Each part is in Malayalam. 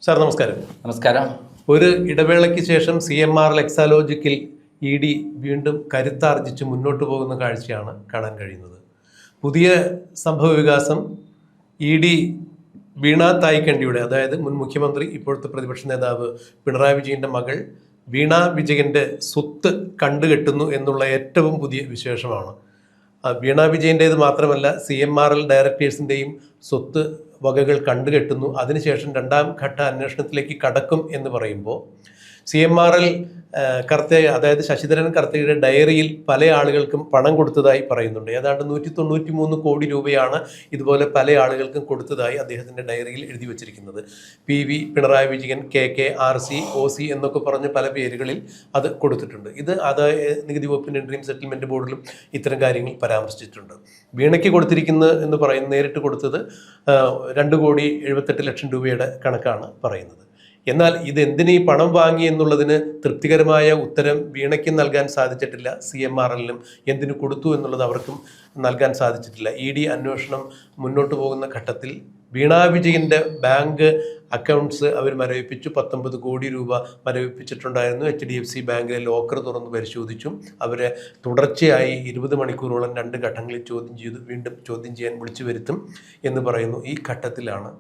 സാർ നമസ്കാരം. നമസ്കാരം. ഒരു ഇടവേളയ്ക്ക് ശേഷം CMRL എക്സാലോജിക്കിൽ ED വീണ്ടും കരുത്താർജിച്ച് മുന്നോട്ട് പോകുന്ന കാഴ്ചയാണ് കാണാൻ കഴിയുന്നത്. പുതിയ സംഭവ വികാസം ED വീണ തായ്ക്കണ്ടിയുടെ, അതായത് മുൻ മുഖ്യമന്ത്രി ഇപ്പോഴത്തെ പ്രതിപക്ഷ നേതാവ് പിണറായി വിജയൻ്റെ മകൾ വീണ വിജയൻ്റെ സ്വത്ത് കണ്ടുകെട്ടുന്നു എന്നുള്ള ഏറ്റവും പുതിയ വിശേഷമാണ്. വീണ വിജയൻ്റേത് മാത്രമല്ല, CMRL ഡയറക്ടേഴ്സിൻ്റെയും സ്വത്ത് വകകൾ കണ്ടുകെട്ടുന്നു. അതിനുശേഷം രണ്ടാം ഘട്ട അന്വേഷണത്തിലേക്ക് കടക്കും എന്ന് പറയുമ്പോൾ CMRL അതായത് ശശിധരൻ കർത്തയുടെ ഡയറിയിൽ പല ആളുകൾക്കും പണം കൊടുത്തതായി പറയുന്നുണ്ട്. ഏതാണ്ട് 193 കോടി രൂപയാണ് ഇതുപോലെ പല ആളുകൾക്കും കൊടുത്തതായി അദ്ദേഹത്തിൻ്റെ ഡയറിയിൽ എഴുതി വച്ചിരിക്കുന്നത്. PV, Pinarayi Vijayan, KK, RC, OC എന്നൊക്കെ പറഞ്ഞ് പല പേരുകളിൽ അത് കൊടുത്തിട്ടുണ്ട്. ഇത് ആദായ നികുതി വകുപ്പിൻ്റെ ഇൻട്രീം സെറ്റിൽമെൻറ്റ് ബോർഡിലും ഇത്തരം കാര്യങ്ങൾ പരാമർശിച്ചിട്ടുണ്ട്. വീണയ്ക്ക് കൊടുത്തിരിക്കുന്നത് എന്ന് പറയുന്നത്, നേരിട്ട് കൊടുത്തത് 2,78,00,000 രൂപയുടെ കണക്കാണ് പറയുന്നത്. എന്നാൽ ഇതെന്തിനീ പണം വാങ്ങി എന്നുള്ളതിന് തൃപ്തികരമായ ഉത്തരം വീണയ്ക്കും നൽകാൻ സാധിച്ചിട്ടില്ല, CMRLനും എന്തിനു കൊടുത്തു എന്നുള്ളത് അവർക്കും നൽകാൻ സാധിച്ചിട്ടില്ല. ED അന്വേഷണം മുന്നോട്ട് പോകുന്ന ഘട്ടത്തിൽ വീണ വിജയൻ്റെ ബാങ്ക് അക്കൗണ്ട്സ് അവർ മരവിപ്പിച്ചു. 19 കോടി രൂപ മരവിപ്പിച്ചിട്ടുണ്ടായിരുന്നു. HDFC ബാങ്കിലെ ലോക്കർ തുറന്ന് പരിശോധിച്ചു. അവരെ തുടർച്ചയായി 20 മണിക്കൂറോളം 2 ഘട്ടങ്ങളിൽ ചോദ്യം ചെയ്തു. വീണ്ടും ചോദ്യം ചെയ്യാൻ വിളിച്ചു വരുത്തും എന്ന് പറയുന്നു. ഈ ഘട്ടത്തിലാണ്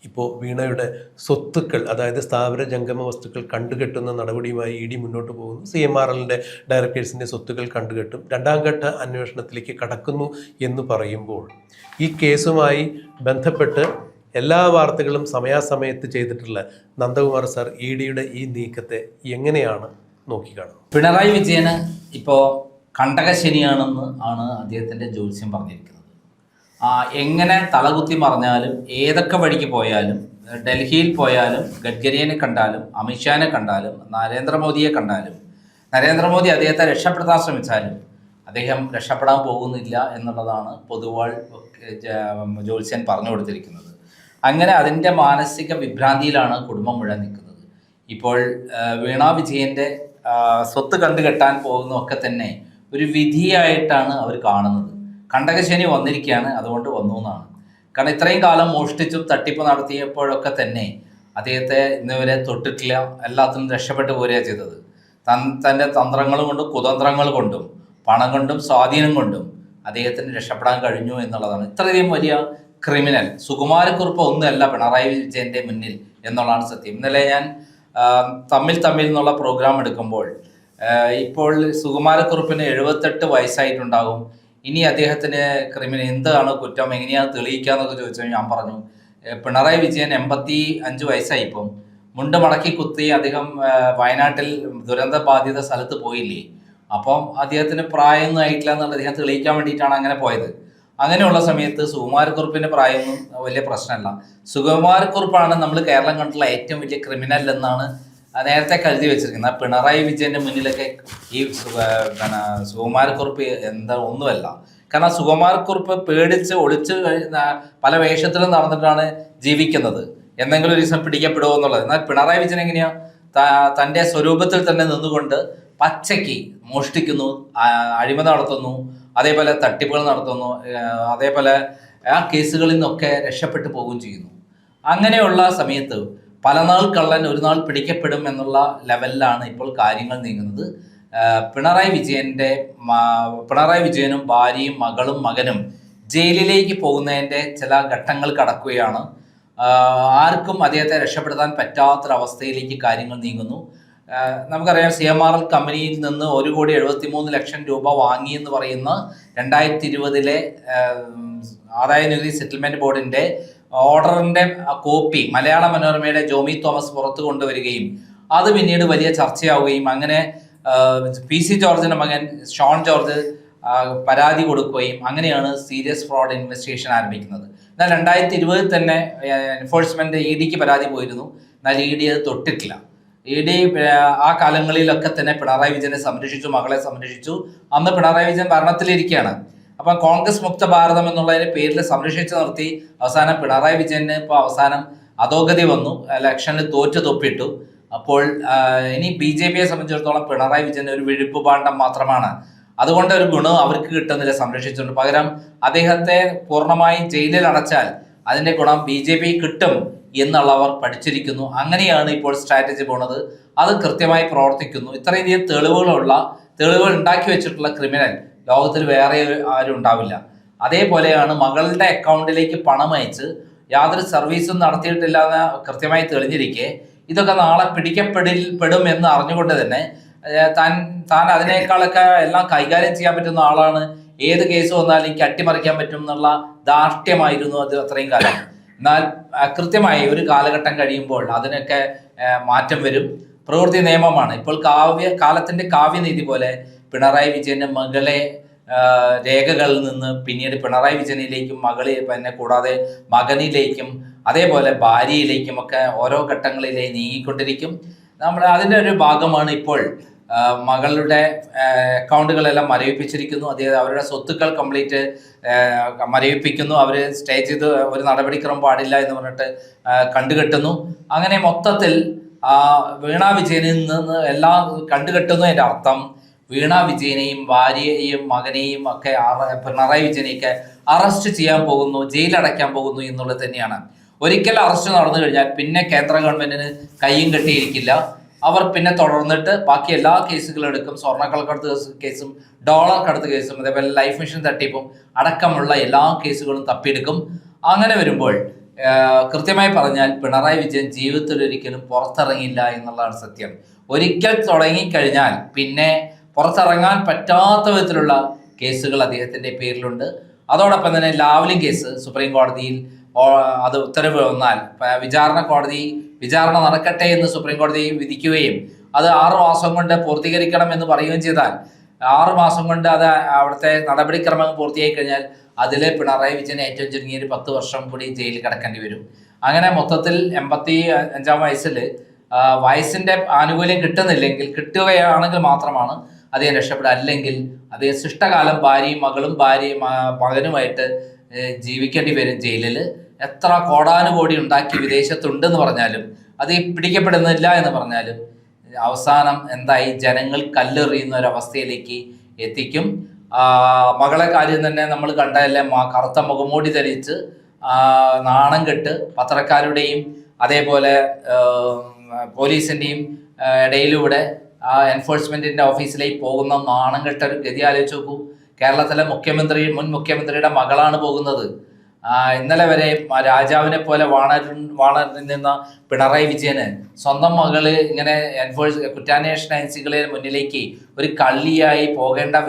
ഇപ്പോൾ വീണയുടെ സ്വത്തുക്കൾ, അതായത് സ്ഥാവര ജംഗമ വസ്തുക്കൾ കണ്ടുകെട്ടുന്ന നടപടിയുമായി ED മുന്നോട്ട് പോകുന്നു. CMRLൻ്റെ ഡയറക്ടേഴ്സിൻ്റെ സ്വത്തുക്കൾ കണ്ടുകെട്ടും. രണ്ടാം ഘട്ട അന്വേഷണത്തിലേക്ക് കടക്കുന്നു എന്ന് പറയുമ്പോൾ ഈ കേസുമായി ബന്ധപ്പെട്ട് എല്ലാ വാർത്തകളും സമയാസമയത്ത് ചെയ്തിട്ടുള്ള നന്ദകുമാർ സാർ EDയുടെ ഈ നീക്കത്തെ എങ്ങനെയാണ് നോക്കിക്കാണുന്നത്? പിണറായി വിജയന് ഇപ്പോൾ കണ്ടകശനിയാണെന്ന് ആണ് അദ്ദേഹത്തിൻ്റെ ജ്യോത്സ്യം പറഞ്ഞിരിക്കുന്നത്. എങ്ങനെ തലകുത്തി മറിഞ്ഞാലും, ഏതൊക്കെ വഴിക്ക് പോയാലും, ഡൽഹിയിൽ പോയാലും, ഗഡ്കരിയെ കണ്ടാലും, അമിത്ഷാനെ കണ്ടാലും, നരേന്ദ്രമോദിയെ കണ്ടാലും, നരേന്ദ്രമോദി അദ്ദേഹത്തെ രക്ഷപ്പെടുത്താൻ ശ്രമിച്ചാലും അദ്ദേഹം രക്ഷപ്പെടാൻ പോകുന്നില്ല എന്നുള്ളതാണ് പൊതുവാൾ ജ്യോത്സ്യൻ പറഞ്ഞു കൊടുത്തിരിക്കുന്നത്. അങ്ങനെ അതിൻ്റെ മാനസിക വിഭ്രാന്തിയിലാണ് കുടുംബം മുഴുവൻ നിൽക്കുന്നത്. ഇപ്പോൾ വീണ വിജയൻ്റെ സ്വത്ത് കണ്ടുകെട്ടാൻ പോകുന്നതൊക്കെ തന്നെ ഒരു വിധിയായിട്ടാണ് അവർ കാണുന്നത്. കണ്ടകശനി വന്നിരിക്കുകയാണ്, അതുകൊണ്ട് വന്നു എന്നാണ്. കാരണം ഇത്രയും കാലം മോഷ്ടിച്ചും തട്ടിപ്പ് നടത്തിയപ്പോഴൊക്കെ തന്നെ അദ്ദേഹത്തെ ഇന്നുവരെ തൊട്ടിട്ടില്ല. എല്ലാത്തിനും രക്ഷപ്പെട്ടു പോരുകയാണ് ചെയ്തത്. തൻ്റെ തന്ത്രങ്ങൾ കൊണ്ടും കുതന്ത്രങ്ങൾ കൊണ്ടും പണം കൊണ്ടും സ്വാധീനം കൊണ്ടും അദ്ദേഹത്തിന് രക്ഷപ്പെടാൻ കഴിഞ്ഞു എന്നുള്ളതാണ്. ഇത്രയധികം വലിയ ക്രിമിനൽ സുകുമാരക്കുറുപ്പ് ഒന്നുമല്ല പിണറായി വിജയൻ്റെ മുന്നിൽ എന്നുള്ളതാണ് സത്യം. ഇന്നലെ ഞാൻ തമ്മിൽ എന്നുള്ള പ്രോഗ്രാം എടുക്കുമ്പോൾ ഇപ്പോൾ സുകുമാരക്കുറുപ്പിന് 78 വയസ്സായിട്ടുണ്ടാകും. ഇനി അദ്ദേഹത്തിന് ക്രിമിനൽ എന്താണ് കുറ്റം, എങ്ങനെയാണ് തെളിയിക്കുക എന്നൊക്കെ ചോദിച്ചാൽ ഞാൻ പറഞ്ഞു, പിണറായി വിജയൻ 85 വയസ്സായി. ഇപ്പം മുണ്ട് മടക്കി കുത്തി അദ്ദേഹം വയനാട്ടിൽ ദുരന്ത ബാധിത സ്ഥലത്ത് പോയില്ലേ, അപ്പം അദ്ദേഹത്തിന് പ്രായമൊന്നും ആയിട്ടില്ല എന്നുള്ളത് അദ്ദേഹം തെളിയിക്കാൻ വേണ്ടിയിട്ടാണ് അങ്ങനെ പോയത്. അങ്ങനെയുള്ള സമയത്ത് സുകുമാരക്കുറുപ്പിൻ്റെ പ്രായമൊന്നും വലിയ പ്രശ്നമല്ല. സുകുമാരക്കുറുപ്പാണ് നമ്മൾ കേരളം കണ്ടുള്ള ഏറ്റവും വലിയ ക്രിമിനൽ എന്നാണ് നേരത്തെ കരുതി വെച്ചിരിക്കുന്നത്. പിണറായി വിജയൻ്റെ മുന്നിലൊക്കെ ഈ സുകുമാരക്കുറുപ്പ് ഒന്നുമല്ല. കാരണം സുകുമാരക്കുറുപ്പ് പേടിച്ച് ഒളിച്ച് പല വേഷത്തിലും നടന്നിട്ടാണ് ജീവിക്കുന്നത്. എന്തെങ്കിലും ഒരു ദിവസം പിടിക്കപ്പെടുമോ എന്നുള്ളത്. എന്നാൽ പിണറായി വിജയൻ എങ്ങനെയാ തൻ്റെ സ്വരൂപത്തിൽ തന്നെ നിന്നുകൊണ്ട് പച്ചയ്ക്ക് മോഷ്ടിക്കുന്നു, അഴിമതി നടത്തുന്നു, അതേപോലെ തട്ടിപ്പുകൾ നടത്തുന്നു, അതേപോലെ ആ കേസുകളിൽ നിന്നൊക്കെ രക്ഷപ്പെട്ടു പോവുകയും ചെയ്യുന്നു. അങ്ങനെയുള്ള സമയത്ത് പല നാൾ കള്ളൻ ഒരു നാൾ പിടിക്കപ്പെടും എന്നുള്ള ലെവലിലാണ് ഇപ്പോൾ കാര്യങ്ങൾ നീങ്ങുന്നത്. പിണറായി വിജയനും ഭാര്യയും മകളും മകനും ജയിലിലേക്ക് പോകുന്നതിൻ്റെ ചില ഘട്ടങ്ങൾ കടക്കുകയാണ്. ആർക്കും അദ്ദേഹത്തെ രക്ഷപ്പെടുത്താൻ പറ്റാത്തൊരവസ്ഥയിലേക്ക് കാര്യങ്ങൾ നീങ്ങുന്നു. നമുക്കറിയാം, CMRL കമ്പനിയിൽ നിന്ന് 1,73,00,000 രൂപ വാങ്ങിയെന്ന് പറയുന്ന 2020 ആദായ നികുതി സെറ്റിൽമെൻറ്റ് ബോർഡിൻ്റെ ഓർഡറിൻ്റെ കോപ്പി മലയാള മനോരമയുടെ ജോമി തോമസ് പുറത്തു കൊണ്ടുവരികയും അത് പിന്നീട് വലിയ ചർച്ചയാവുകയും അങ്ങനെ PC ജോർജിൻ്റെ മകൻ ഷോൺ ജോർജ് പരാതി കൊടുക്കുകയും അങ്ങനെയാണ് സീരിയസ് ഫ്രോഡ് ഇൻവെസ്റ്റിഗേഷൻ ആരംഭിക്കുന്നത്. എന്നാൽ 2020 തന്നെ എൻഫോഴ്സ്മെൻറ്റ് EDക്ക് പരാതി പോയിരുന്നു. എന്നാൽ ED അത് തൊട്ടിട്ടില്ല. ED ആ കാലങ്ങളിലൊക്കെ തന്നെ പിണറായി വിജയനെ സംരക്ഷിച്ചു, മകളെ സംരക്ഷിച്ചു. അന്ന് പിണറായി വിജയൻ ഭരണത്തിലിരിക്കുകയാണ്. അപ്പം കോൺഗ്രസ് മുക്ത ഭാരതം എന്നുള്ളതിൻ്റെ പേരിൽ സംരക്ഷിച്ചു നിർത്തി അവസാനം പിണറായി വിജയന് ഇപ്പോൾ അവസാനം അധോഗതി വന്നു, ഇലക്ഷനിൽ തൊപ്പിട്ടു. അപ്പോൾ ഇനി BJPയെ സംബന്ധിച്ചിടത്തോളം പിണറായി വിജയൻ ഒരു വിഴുപ്പ് ഭാണ്ഡം മാത്രമാണ്. അതുകൊണ്ട് ഒരു ഗുണം അവർക്ക് കിട്ടുന്നില്ല സംരക്ഷിച്ചുകൊണ്ട്. പകരം അദ്ദേഹത്തെ പൂർണ്ണമായി ജയിലിൽ അടച്ചാൽ അതിൻ്റെ ഗുണം BJP കിട്ടും എന്നുള്ളവർ പഠിച്ചിരിക്കുന്നു. അങ്ങനെയാണ് ഇപ്പോൾ സ്ട്രാറ്റജി പോണത്. അത് കൃത്യമായി പ്രവർത്തിക്കുന്നു. ഇത്രയധികം തെളിവുകൾ ഉണ്ടാക്കി വെച്ചിട്ടുള്ള ക്രിമിനൽ ലോകത്തിൽ വേറെ ആരും ഉണ്ടാവില്ല. അതേപോലെയാണ് മകളുടെ അക്കൗണ്ടിലേക്ക് പണം അയച്ച് യാതൊരു സർവീസും നടത്തിയിട്ടില്ല എന്ന് കൃത്യമായി തെളിഞ്ഞിരിക്കെ ഇതൊക്കെ നാളെ പിടിക്കപ്പെടും എന്ന് അറിഞ്ഞുകൊണ്ട് തന്നെ താൻ അതിനേക്കാളൊക്കെ എല്ലാം കൈകാര്യം ചെയ്യാൻ പറ്റുന്ന ആളാണ്. ഏത് കേസ് വന്നാലും എനിക്ക് അട്ടിമറിക്കാൻ പറ്റും എന്നുള്ള ധാർഷ്ട്യമായിരുന്നു അത് അത്രയും കാലം. എന്നാൽ കൃത്യമായി ഒരു കാലഘട്ടം കഴിയുമ്പോൾ അതിനൊക്കെ മാറ്റം വരും. പ്രവൃത്തി നിയമമാണ്. ഇപ്പോൾ കാലത്തിന്റെ കാവ്യനീതി പോലെ പിണറായി വിജയന്റെ മകളെ രേഖകളിൽ നിന്ന് പിന്നീട് പിണറായി വിജയനിലേക്കും കൂടാതെ മകനിലേക്കും അതേപോലെ ഭാര്യയിലേക്കും ഒക്കെ ഓരോ ഘട്ടങ്ങളിലേക്ക് നീങ്ങിക്കൊണ്ടിരിക്കും. അതിൻ്റെ ഒരു ഭാഗമാണ് ഇപ്പോൾ മകളുടെ അക്കൗണ്ടുകളെല്ലാം മരവിപ്പിച്ചിരിക്കുന്നു. അവരുടെ സ്വത്തുക്കൾ കംപ്ലീറ്റ് മരവിപ്പിക്കുന്നു. അവർ സ്റ്റേ ചെയ്ത് ഒരു നടപടിക്രമം പാടില്ല എന്ന് പറഞ്ഞിട്ട് കണ്ടുകെട്ടുന്നു. അങ്ങനെ മൊത്തത്തിൽ വീണ വിജയനിൽ നിന്ന് എല്ലാം കണ്ടുകെട്ടുന്നു. എൻ്റെ അർത്ഥം വീണ വിജയനെയും ഭാര്യയെയും മകനെയും ഒക്കെ പിണറായി വിജയനെയൊക്കെ അറസ്റ്റ് ചെയ്യാൻ പോകുന്നു, ജയിലടയ്ക്കാൻ പോകുന്നു എന്നുള്ളത് തന്നെയാണ്. ഒരിക്കൽ അറസ്റ്റ് നടന്നു കഴിഞ്ഞാൽ പിന്നെ കേന്ദ്ര ഗവൺമെന്റിന് കയ്യും കെട്ടിയിരിക്കില്ല. അവർ പിന്നെ തുടർന്നിട്ട് ബാക്കി എല്ലാ കേസുകളും എടുക്കും. സ്വർണ്ണക്കള്ളക്കടത്ത് കേസും ഡോളർ കടത്ത് കേസും അതേപോലെ ലൈഫ് മിഷൻ തട്ടിപ്പും അടക്കമുള്ള എല്ലാ കേസുകളും തപ്പിയെടുക്കും. അങ്ങനെ വരുമ്പോൾ കൃത്യമായി പറഞ്ഞാൽ പിണറായി വിജയൻ ജീവിതത്തിൽ ഒരിക്കലും പുറത്തിറങ്ങില്ല എന്നുള്ളതാണ് സത്യം. ഒരിക്കൽ തുടങ്ങിക്കഴിഞ്ഞാൽ പിന്നെ പുറത്തിറങ്ങാൻ പറ്റാത്ത വിധത്തിലുള്ള കേസുകൾ അദ്ദേഹത്തിന്റെ പേരിലുണ്ട്. അതോടൊപ്പം തന്നെ ലാവ്ലിംഗ് കേസ് സുപ്രീം കോടതിയിൽ അത് ഉത്തരവ് വന്നാൽ വിചാരണ നടക്കട്ടെ എന്ന് സുപ്രീം കോടതി വിധിക്കുകയും അത് 6 മാസം കൊണ്ട് പൂർത്തീകരിക്കണം എന്ന് പറയുകയും ചെയ്താൽ 6 മാസം കൊണ്ട് അത് അവിടുത്തെ നടപടിക്രമം പൂർത്തിയായി കഴിഞ്ഞാൽ അതിൽ പിണറായി വിജയന് ഏറ്റവും ചുരുങ്ങിയ ഒരു 10 വർഷം കൂടി ജയിലിൽ കിടക്കേണ്ടി വരും. അങ്ങനെ മൊത്തത്തിൽ 85-ാം വയസ്സിൽ വയസ്സിന്റെ ആനുകൂല്യം കിട്ടുകയാണെങ്കിൽ മാത്രമാണ് അദ്ദേഹം രക്ഷപ്പെടുക. അല്ലെങ്കിൽ അദ്ദേഹം ശിഷ്ടകാലം ഭാര്യയും മകനുമായിട്ട് ജീവിക്കേണ്ടി വരും ജയിലിൽ. എത്ര കോടാനുകോടി ഉണ്ടാക്കി വിദേശത്തുണ്ടെന്ന് പറഞ്ഞാലും അത് പിടിക്കപ്പെടുന്നില്ല എന്ന് പറഞ്ഞാലും അവസാനം എന്തായി, ജനങ്ങൾ കല്ലെറിയുന്ന ഒരവസ്ഥയിലേക്ക് എത്തിക്കും. മകളെ കാര്യം തന്നെ നമ്മൾ കണ്ടതല്ലേ, കറുത്ത മുഖംമൂടി ധരിച്ച് നാണം കെട്ട് പത്രക്കാരുടെയും അതേപോലെ പോലീസിൻ്റെയും ഇടയിലൂടെ എൻഫോഴ്സ്മെന്റിന്റെ ഓഫീസിലേക്ക് പോകുന്ന നാണം കെട്ട ഒരു ഗതി ആലോചിച്ച് നോക്കൂ. കേരളത്തിലെ മുൻ മുഖ്യമന്ത്രിയുടെ മകളാണ് പോകുന്നത്. ഇന്നലെ വരെ രാജാവിനെ പോലെ വാണരുന്ന പിണറായി വിജയന് സ്വന്തം മകള് ഇങ്ങനെ കുറ്റാന്വേഷണ ഏജൻസികളെ മുന്നിലേക്ക് ഒരു കള്ളിയായി പോകേണ്ടി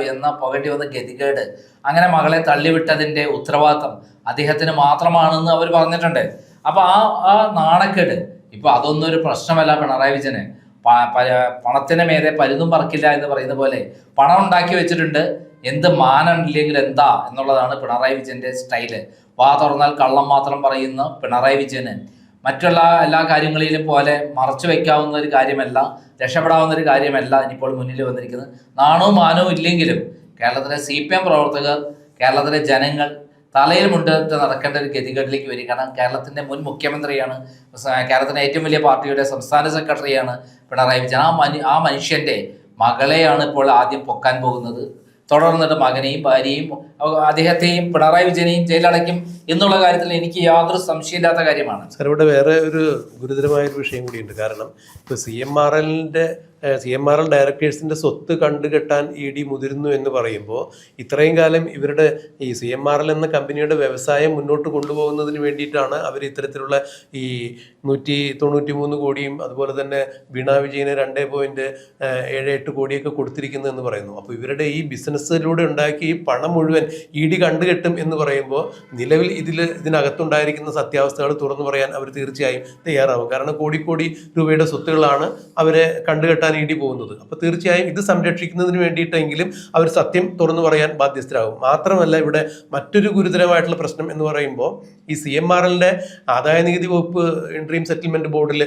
വന്ന ഗതികേട്, അങ്ങനെ മകളെ തള്ളിവിട്ടതിന്റെ ഉത്തരവാദിത്തം അദ്ദേഹത്തിന് മാത്രമാണെന്ന് അവർ പറഞ്ഞിട്ടുണ്ട്. അപ്പൊ ആ നാണക്കേട് ഇപ്പൊ അതൊന്നും ഒരു പ്രശ്നമല്ല പിണറായി വിജയന്. പണത്തിന് മേലെ പരുന്നും പറക്കില്ല എന്ന് പറയുന്ന പോലെ പണം ഉണ്ടാക്കി വെച്ചിട്ടുണ്ട്. എന്ത് മാനം ഇല്ലെങ്കിൽ എന്താ എന്നുള്ളതാണ് പിണറായി വിജയന്റെ സ്റ്റൈല്. വാ തുറന്നാൽ കള്ളം മാത്രം പറയുന്ന പിണറായി വിജയന് മറ്റുള്ള എല്ലാ കാര്യങ്ങളിലും പോലെ മറച്ചു വെക്കാവുന്ന ഒരു കാര്യമല്ല, രക്ഷപ്പെടാവുന്ന ഒരു കാര്യമല്ല ഇനിയിപ്പോൾ മുന്നിൽ വന്നിരിക്കുന്നത്. നാണവും മാനവും ഇല്ലെങ്കിലും കേരളത്തിലെ CPM പ്രവർത്തകർ, കേരളത്തിലെ ജനങ്ങൾ തലയിൽ മുണ്ടിട്ട് നടക്കേണ്ട ഒരു ഗതികേട്ടിലേക്ക് വരും. കാരണം കേരളത്തിന്റെ മുൻ മുഖ്യമന്ത്രിയാണ്, കേരളത്തിലെ ഏറ്റവും വലിയ പാർട്ടിയുടെ സംസ്ഥാന സെക്രട്ടറിയാണ് പിണറായി വിജയൻ. ആ മനുഷ്യന്റെ മകളെയാണ് ഇപ്പോൾ ആദ്യം പൊക്കാൻ പോകുന്നത്. തുടർന്നിട്ട് മകനെയും ഭാര്യയും അദ്ദേഹത്തെയും പിണറായി വിജയനെയും ജയിലടയ്ക്കും എന്നുള്ള കാര്യത്തിൽ എനിക്ക് യാതൊരു സംശയമില്ലാത്ത കാര്യമാണ്. സാർ, ഇവിടെ വേറെ ഒരു ഗുരുതരമായൊരു വിഷയം കൂടിയുണ്ട്. കാരണം ഇപ്പോൾ CMRL ഡയറക്ടേഴ്സിൻ്റെ സ്വത്ത് കണ്ടുകെട്ടാൻ ED മുതിരുന്നു എന്ന് പറയുമ്പോൾ ഇത്രയും കാലം ഇവരുടെ ഈ CMRL എന്ന കമ്പനിയുടെ വ്യവസായം മുന്നോട്ട് കൊണ്ടുപോകുന്നതിന് വേണ്ടിയിട്ടാണ് അവർ ഇത്തരത്തിലുള്ള ഈ 193 കോടിയും അതുപോലെ തന്നെ വീണ വിജയന് 2.78 കോടിയൊക്കെ കൊടുത്തിരിക്കുന്നതെന്ന് പറയുന്നു. അപ്പോൾ ഇവരുടെ ഈ ബിസിനസ്സിലൂടെ ഉണ്ടാക്കി ഈ പണം മുഴുവൻ ED കണ്ടുകെട്ടും എന്ന് പറയുമ്പോൾ നിലവിൽ ഇതിനകത്തുണ്ടായിരിക്കുന്ന സത്യാവസ്ഥകൾ തുറന്നു പറയാൻ അവർ തീർച്ചയായും തയ്യാറാവും. കാരണം കോടി രൂപയുടെ സ്വത്തുകളാണ് അവരെ കണ്ടുകെട്ടാൻ ED പോകുന്നത്. അപ്പോൾ തീർച്ചയായും ഇത് സംരക്ഷിക്കുന്നതിന് വേണ്ടിയിട്ടെങ്കിലും അവർ സത്യം തുറന്നു പറയാൻ ബാധ്യസ്ഥരാകും. മാത്രമല്ല, ഇവിടെ മറ്റൊരു ഗുരുതരമായിട്ടുള്ള പ്രശ്നം എന്ന് പറയുമ്പോൾ ഈ CMRLന്റെ ആദായ നികുതി വകുപ്പ് ഇൻട്രീം സെറ്റിൽമെന്റ് ബോർഡിൽ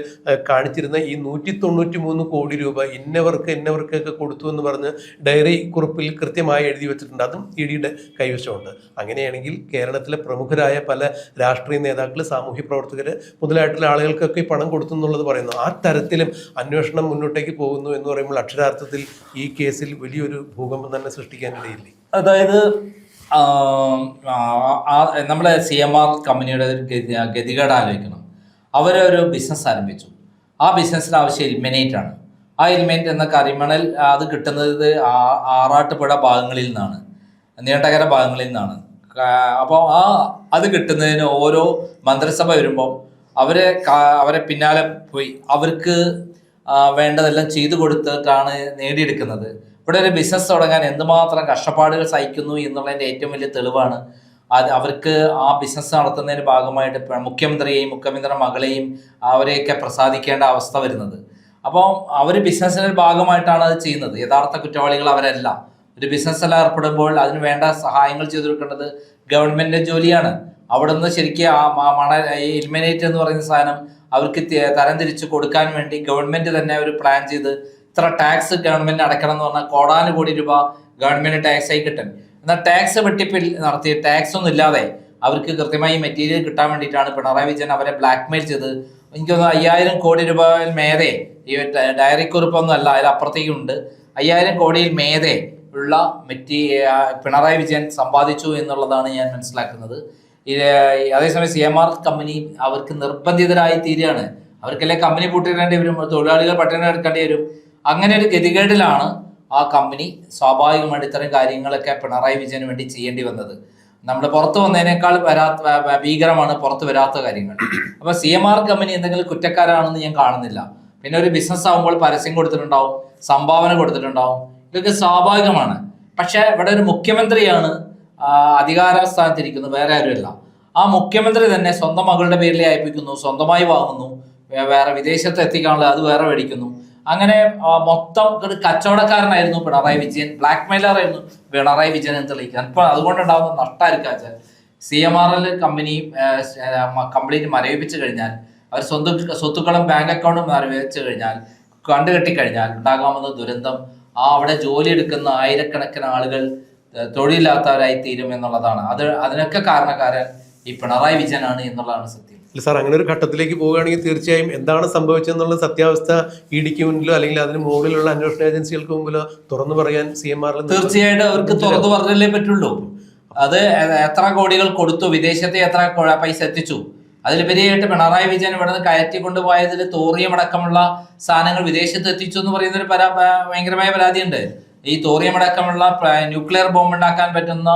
കാണിച്ചിരുന്ന ഈ 193 കോടി രൂപ ഇന്നവർക്കൊക്കെ കൊടുത്തു എന്ന് പറഞ്ഞ് ഡയറി കുറിപ്പിൽ കൃത്യമായി എഴുതി വെച്ചിട്ടുണ്ട്. അതും EDയുടെ കൈവശമുണ്ട്. അങ്ങനെയാണെങ്കിൽ കേരളത്തിലെ പ്രമുഖരായ പല രാഷ്ട്രീയ നേതാക്കൾ, സാമൂഹ്യ പ്രവർത്തകർ മുതലായിട്ടുള്ള ആളുകൾക്കൊക്കെ പണം കൊടുത്തു എന്നുള്ളത് പറയുന്നു. ആ തരത്തിലും അന്വേഷണം മുന്നോട്ടേക്ക് പോകുന്നു എന്ന് പറയുമ്പോൾ അക്ഷരാർത്ഥത്തിൽ ഈ കേസിൽ വലിയൊരു ഭൂകമ്പം തന്നെ സൃഷ്ടിക്കാനിടയില്ലേ? അതായത് നമ്മുടെ CMR കമ്പനിയുടെ ഗതികേട് ആലോചിക്കണം. അവരൊരു ബിസിനസ് ആരംഭിച്ചു. ആ ബിസിനസ്സിന് ആവശ്യം ഇൽമിനേറ്റ് ആണ്. ആ ഇൽമിനേറ്റ് എന്ന കരിമണൽ അത് കിട്ടുന്നത് ആറാട്ടുപുഴ ഭാഗങ്ങളിൽ നിന്നാണ്, നീണ്ടകര ഭാഗങ്ങളിൽ നിന്നാണ്. അപ്പോൾ അത് കിട്ടുന്നതിന് ഓരോ മന്ത്രിസഭ വരുമ്പോൾ അവരെ പിന്നാലെ പോയി അവർക്ക് വേണ്ടതെല്ലാം ചെയ്തു കൊടുത്തിട്ടാണ് നേടിയെടുക്കുന്നത്. ഇവിടെ ഒരു ബിസിനസ് തുടങ്ങാൻ എന്തുമാത്രം കഷ്ടപ്പാടുകൾ സഹിക്കുന്നു എന്നുള്ളതിൻ്റെ ഏറ്റവും വലിയ തെളിവാണ് അവർക്ക് ആ ബിസിനസ് നടത്തുന്നതിന് ഭാഗമായിട്ട് മുഖ്യമന്ത്രിയെയും മുഖ്യമന്ത്രിയുടെ മകളെയും അവരെയൊക്കെ പ്രസാദിക്കേണ്ട അവസ്ഥ വരുന്നത്. അപ്പോൾ അവർ ബിസിനസ്സിൻ്റെ ഭാഗമായിട്ടാണ് അത് ചെയ്യുന്നത്. യഥാർത്ഥ കുറ്റവാളികൾ അവരല്ല. ഒരു ബിസിനസ്സിൽ ഏർപ്പെടുമ്പോൾ അതിന് വേണ്ട സഹായങ്ങൾ ചെയ്തു കൊടുക്കേണ്ടത് ഗവൺമെൻറ് ജോലിയാണ്. അവിടെ നിന്ന് ശരിക്കും ഇൽമിനേറ്റ് എന്ന് പറയുന്ന സാധനം അവർക്ക് തരംതിരിച്ച് കൊടുക്കാൻ വേണ്ടി ഗവൺമെൻറ് തന്നെ ഒരു പ്ലാൻ ചെയ്ത് ഇത്ര ടാക്സ് ഗവൺമെൻറ് അടയ്ക്കണം എന്ന് പറഞ്ഞാൽ കോടാനുകോടി രൂപ ഗവൺമെൻറ് ടാക്സ് ആയി കിട്ടും. എന്നാൽ ടാക്സ് വെട്ടിപ്പിൽ നടത്തി ടാക്സ് ഒന്നും ഇല്ലാതെ അവർക്ക് കൃത്യമായി മെറ്റീരിയൽ കിട്ടാൻ വേണ്ടിയിട്ടാണ് പിണറായി വിജയൻ അവരെ ബ്ലാക്ക്മെയിൽ ചെയ്ത്. എനിക്ക് തോന്നുന്നു 5000 കോടി രൂപയിൽ മേതെ, ഈ ഡയറി കുറിപ്പൊന്നും അല്ല, അതിലപ്പുറത്തേക്കുണ്ട്, 5000 കോടിയിൽ മേതെ ഉള്ള പിണറായി വിജയൻ സമ്പാദിച്ചു എന്നുള്ളതാണ് ഞാൻ മനസ്സിലാക്കുന്നത്. അതേസമയം CMR കമ്പനി അവർക്ക് നിർബന്ധിതരായി തീരുകയാണ്. അവർക്കെല്ലാം കമ്പനി പൂട്ടിയിടേണ്ടി വരും, തൊഴിലാളികൾ പട്ടിണി എടുക്കേണ്ടി വരും. അങ്ങനെ ഒരു ഗതികേടിലാണ് ആ കമ്പനി സ്വാഭാവികമായിട്ട് ഇത്തരം കാര്യങ്ങളൊക്കെ പിണറായി വിജയന് വേണ്ടി ചെയ്യേണ്ടി വന്നത്. നമ്മുടെ പുറത്ത് വന്നതിനേക്കാൾ ഭീകരമാണ് പുറത്ത് വരാത്ത കാര്യങ്ങൾ. അപ്പോൾ CMR കമ്പനി എന്തെങ്കിലും കുറ്റക്കാരാണെന്ന് ഞാൻ കാണുന്നില്ല. പിന്നെ ഒരു ബിസിനസ് ആകുമ്പോൾ പരസ്യം കൊടുത്തിട്ടുണ്ടാവും, സംഭാവന കൊടുത്തിട്ടുണ്ടാവും, ഇതൊക്കെ സ്വാഭാവികമാണ്. പക്ഷെ ഇവിടെ ഒരു മുഖ്യമന്ത്രിയാണ് അധികാര സ്ഥാനത്തിരിക്കുന്നത്, വേറെ ആരുമല്ല. ആ മുഖ്യമന്ത്രി തന്നെ സ്വന്തം മകളുടെ പേരിൽ അയപ്പിക്കുന്നു, സ്വന്തമായി വാങ്ങുന്നു, വേറെ വിദേശത്ത് എത്തിക്കാനുള്ള അത് വേറെ മേടിക്കുന്നു. അങ്ങനെ മൊത്തം ഒരു കച്ചവടക്കാരനായിരുന്നു പിണറായി വിജയൻ, ബ്ലാക്ക് മെയിലർ ആയിരുന്നു പിണറായി വിജയൻ എന്ന് തെളിയിക്കാൻ. അപ്പോൾ അതുകൊണ്ടുണ്ടാകുന്ന നഷ്ടമായിരിക്കും വെച്ചാൽ CMRL കമ്പനി കംപ്ലീറ്റ് മരവിപ്പിച്ചു കഴിഞ്ഞാൽ, അവർ സ്വത്തുക്കളും ബാങ്ക് അക്കൗണ്ടും മരവിപ്പിച്ചു കഴിഞ്ഞാൽ, കണ്ടുകെട്ടിക്കഴിഞ്ഞാൽ ഉണ്ടാകാവുന്ന ദുരന്തം അവിടെ ജോലി എടുക്കുന്ന ആയിരക്കണക്കിന് ആളുകൾ തൊഴിലില്ലാത്തവരായി തീരും എന്നുള്ളതാണ്. അതിനൊക്കെ കാരണക്കാരൻ ഈ പിണറായി വിജയനാണ് എന്നുള്ളതാണ് സത്യം. സാർ, അങ്ങനെ ഒരു ഘട്ടത്തിലേക്ക് പോവുകയാണെങ്കിൽ തീർച്ചയായും എന്താണ് സംഭവിച്ചതെന്നുള്ള സത്യാവസ്ഥ ഇഡിക്ക് മുന്നിലോ അല്ലെങ്കിൽ അതിന് മുകളിലുള്ള അന്വേഷണ ഏജൻസികൾക്ക് മുമ്പിലോ തുറന്നു പറയാൻ CMRL തീർച്ചയായിട്ടും അവർക്ക് തുറന്നു പറഞ്ഞല്ലേ പറ്റുള്ളൂ. അത് എത്ര കോടികൾ കൊടുത്തു, വിദേശത്തെ എത്ര പൈസ എത്തിച്ചു, അതിലുപരിയായിട്ട് പിണറായി വിജയൻ ഇവിടെ നിന്ന് കയറ്റിക്കൊണ്ടുപോയതിൽ തോറിയമടക്കമുള്ള സാധനങ്ങൾ വിദേശത്ത് എത്തിച്ചു എന്ന് പറയുന്നൊരു ഭയങ്കരമായ പരാതിയുണ്ട്. ഈ തോറിയമടക്കമുള്ള ന്യൂക്ലിയർ ബോംബ് ഉണ്ടാക്കാൻ പറ്റുന്ന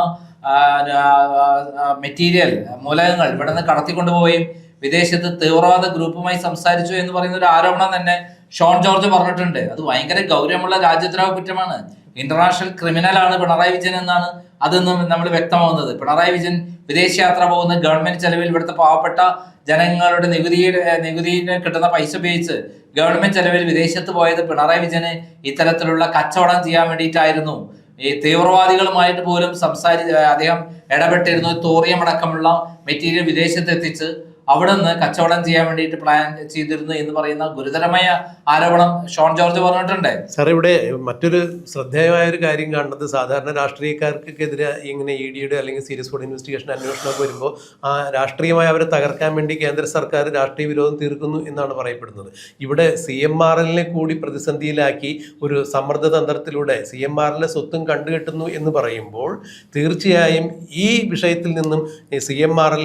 മെറ്റീരിയൽ മൂലകങ്ങൾ ഇവിടെ നിന്ന് കടത്തിക്കൊണ്ടുപോവുകയും വിദേശത്ത് തീവ്രവാദ ഗ്രൂപ്പുമായി സംസാരിച്ചു എന്ന് പറയുന്ന ഒരു ആരോപണം തന്നെ ഷോൺ ജോർജ് പറഞ്ഞിട്ടുണ്ട്. അത് ഭയങ്കര ഗൗരവമുള്ള രാജ്യദ്രോഹ കുറ്റമാണ്. ഇന്റർനാഷണൽ ക്രിമിനലാണ് പിണറായി വിജയൻ എന്നാണ് അതെന്നും നമ്മൾ വ്യക്തമാവുന്നത്. പിണറായി വിജയൻ വിദേശയാത്ര പോകുന്ന ഗവൺമെന്റ് ചെലവിൽ ഇവിടുത്തെ പാവപ്പെട്ട ജനങ്ങളുടെ നികുതിയിൽ കിട്ടുന്ന പൈസ ഉപയോഗിച്ച് ഗവൺമെന്റ് ചെലവിൽ വിദേശത്ത് പോയത് പിണറായി വിജയന് ഇത്തരത്തിലുള്ള കച്ചവടം ചെയ്യാൻ വേണ്ടിയിട്ടായിരുന്നു. ഈ തീവ്രവാദികളുമായിട്ട് പോലും അദ്ദേഹം ഇടപെട്ടിരുന്നു. തോറിയമടക്കമുള്ള മെറ്റീരിയൽ വിദേശത്ത് എത്തിച്ച് അവിടെ നിന്ന് കച്ചവടം ചെയ്യാൻ വേണ്ടിയിട്ട് പ്ലാൻ ചെയ്തിരുന്നു എന്ന് പറയുന്ന ഗുരുതരമായ ആരോപണം ഷോൺ ജോർജ് പറഞ്ഞിട്ടുണ്ട്. സാർ, ഇവിടെ മറ്റൊരു ശ്രദ്ധേയമായ ഒരു കാര്യം കാണുന്നത്, സാധാരണ രാഷ്ട്രീയക്കാർക്കെതിരെ ഇങ്ങനെ EDയുടെ അല്ലെങ്കിൽ സീരിയസ് ഫ്രോഡ് ഇൻവെസ്റ്റിഗേഷൻ അന്വേഷണമൊക്കെ വരുമ്പോൾ ആ രാഷ്ട്രീയമായി അവരെ തകർക്കാൻ വേണ്ടി കേന്ദ്ര സർക്കാർ രാഷ്ട്രീയ വിരോധം തീർക്കുന്നു എന്നാണ് പറയപ്പെടുന്നത്. ഇവിടെ CMRLനെ കൂടി പ്രതിസന്ധിയിലാക്കി ഒരു സമ്മർദ്ദ തന്ത്രത്തിലൂടെ CMRLെ സ്വത്തും കണ്ടുകെട്ടുന്നു എന്ന് പറയുമ്പോൾ തീർച്ചയായും ഈ വിഷയത്തിൽ നിന്നും CMRL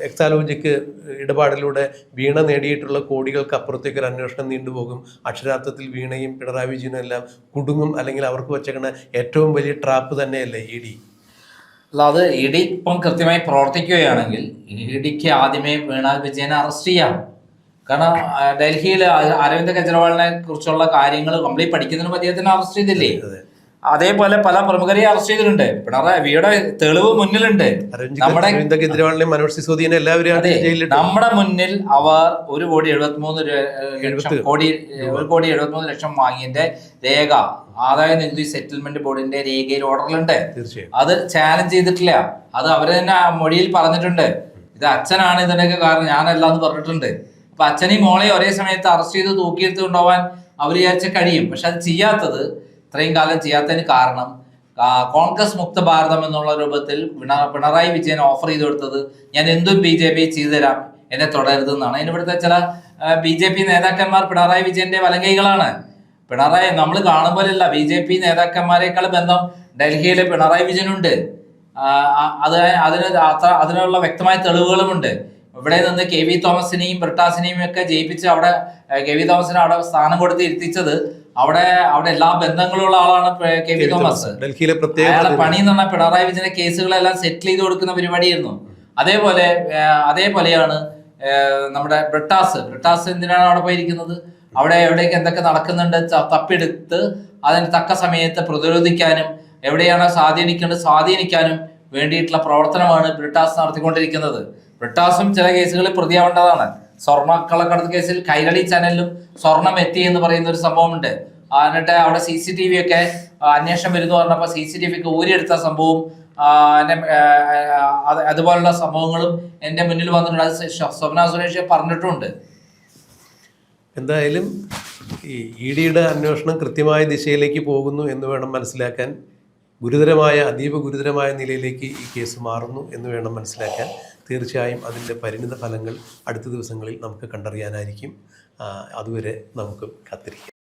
എക്സാലോജിക്ക് ഇടപാടിലൂടെ വീണ നേടിയിട്ടുള്ള കോടികൾക്ക് അപ്പുറത്തേക്ക് ഒരു അന്വേഷണം നീണ്ടുപോകും. അക്ഷരാർത്ഥത്തിൽ വീണയും പിണറായി വിജയനും എല്ലാം കുടുങ്ങും, അല്ലെങ്കിൽ അവർക്ക് വെച്ചേക്കുന്ന ഏറ്റവും വലിയ ട്രാപ്പ് തന്നെയല്ലേ ED. അത് ED ഇപ്പം കൃത്യമായി പ്രവർത്തിക്കുകയാണെങ്കിൽ EDക്ക് ആദ്യമേ വീണ വിജയനെ അറസ്റ്റ് ചെയ്യാം. കാരണം ഡൽഹിയിൽ അരവിന്ദ് കെജ്രിവാളിനെ കുറിച്ചുള്ള കാര്യങ്ങൾ കംപ്ലീറ്റ് പഠിക്കുന്നതിന് അദ്ദേഹത്തിനെ അറസ്റ്റ് ചെയ്തില്ലേ? അതേപോലെ പല പ്രമുഖരെ അറസ്റ്റ് ചെയ്തിട്ടുണ്ട്. പിണറായിയുടെ തെളിവ് മുന്നിലുണ്ട്. നമ്മുടെ മുന്നിൽ അവർ 1,73,00,000 വാങ്ങിയതിന്റെ രേഖ ആദായ നികുതി സെറ്റിൽമെന്റ് ബോർഡിന്റെ രേഖയിൽ ഓർഡറിലുണ്ട്. അത് ചാലഞ്ച് ചെയ്തിട്ടില്ല. അത് അവര് തന്നെ മൊഴിയിൽ പറഞ്ഞിട്ടുണ്ട്. ഇത് അച്ഛനാണ് ഇതിനൊക്കെ കാരണം, ഞാനല്ലാന്ന് പറഞ്ഞിട്ടുണ്ട്. അപ്പൊ അച്ഛനെയും മോളെയും ഒരേ സമയത്ത് അറസ്റ്റ് ചെയ്ത് തൂക്കിയെടുത്ത് കൊണ്ടുപോകാൻ അവർ വിചാരിച്ച കഴിയും. പക്ഷെ അത് ചെയ്യാത്തത്, ഇത്രയും കാലം ചെയ്യാത്തതിന് കാരണം കോൺഗ്രസ് മുക്ത ഭാരതം എന്നുള്ള രൂപത്തിൽ പിണറായി വിജയൻ ഓഫർ ചെയ്ത് കൊടുത്തത് ഞാൻ എന്തും BJP ചെയ്തു തരാം, എന്നെ തുടരുതെന്നാണ്. അതിനിവിടുത്തെ ചില BJP നേതാക്കന്മാർ പിണറായി വിജയന്റെ വലങ്കൈകളാണ്. പിണറായി നമ്മൾ കാണുമ്പോഴല്ല, BJP നേതാക്കന്മാരെക്കാൾ ബന്ധം ഡൽഹിയിലെ പിണറായി വിജയനുണ്ട്. അതിനുള്ള വ്യക്തമായ തെളിവുകളുമുണ്ട്. ഇവിടെ നിന്ന് KV തോമസിനെയും ബ്രിട്ടാസിനെയും ഒക്കെ ജയിപ്പിച്ച് അവിടെ KV തോമസിനെ അവിടെ സ്ഥാനം കൊടുത്ത് ഇരുത്തിച്ചത് അവിടെ എല്ലാ ബന്ധങ്ങളുള്ള ആളാണ് KV തോമസ്. ഡൽഹിയിലെ പ്രത്യേക അയാളെ പണി എന്ന് പറഞ്ഞാൽ പിണറായി വിജയന്റെ കേസുകളെല്ലാം സെറ്റിൽ ചെയ്ത് കൊടുക്കുന്ന പരിപാടിയായിരുന്നു. അതേപോലെയാണ് നമ്മുടെ ബ്രിട്ടാസ് എന്തിനാണ് അവിടെ പോയിരിക്കുന്നത്? അവിടെ എവിടേക്ക് എന്തൊക്കെ നടക്കുന്നുണ്ട് തപ്പിയെടുത്ത് അതിന് തക്ക സമയത്ത് പ്രതിരോധിക്കാനും എവിടെയാണ് സ്വാധീനിക്കാനും വേണ്ടിയിട്ടുള്ള പ്രവർത്തനമാണ് ബ്രിട്ടാസ് നടത്തിക്കൊണ്ടിരിക്കുന്നത്. ബ്രിട്ടാസും ചില കേസുകളിൽ പ്രതിയാവേണ്ടതാണ്. സ്വർണ്ണക്കള്ളക്കടത്ത് കേസിൽ കൈരളി ചാനലിലും സ്വർണം എത്തി എന്ന് പറയുന്ന ഒരു സംഭവമുണ്ട്. എന്നിട്ട് അവിടെ CCTV ഒക്കെ അന്വേഷണം വരുന്നു പറഞ്ഞപ്പോൾ CCTV ഒക്കെ ഊരിയെടുത്ത സംഭവം, അതുപോലുള്ള സംഭവങ്ങളും എൻ്റെ മുന്നിൽ വന്നിട്ടുണ്ട്. അത് സ്വപ്ന സുരേഷ് പറഞ്ഞിട്ടുണ്ട്. എന്തായാലും ഈ EDയുടെ അന്വേഷണം കൃത്യമായ ദിശയിലേക്ക് പോകുന്നു എന്ന് വേണം മനസ്സിലാക്കാൻ. അതീവ ഗുരുതരമായ നിലയിലേക്ക് ഈ കേസ് മാറുന്നു എന്ന് വേണം മനസ്സിലാക്കാൻ. തീർച്ചയായും അതിൻ്റെ പരിണിത ഫലങ്ങൾ അടുത്ത ദിവസങ്ങളിൽ നമുക്ക് കണ്ടറിയാനായിരിക്കും. അതുവരെ നമുക്ക് കാത്തിരിക്കാം.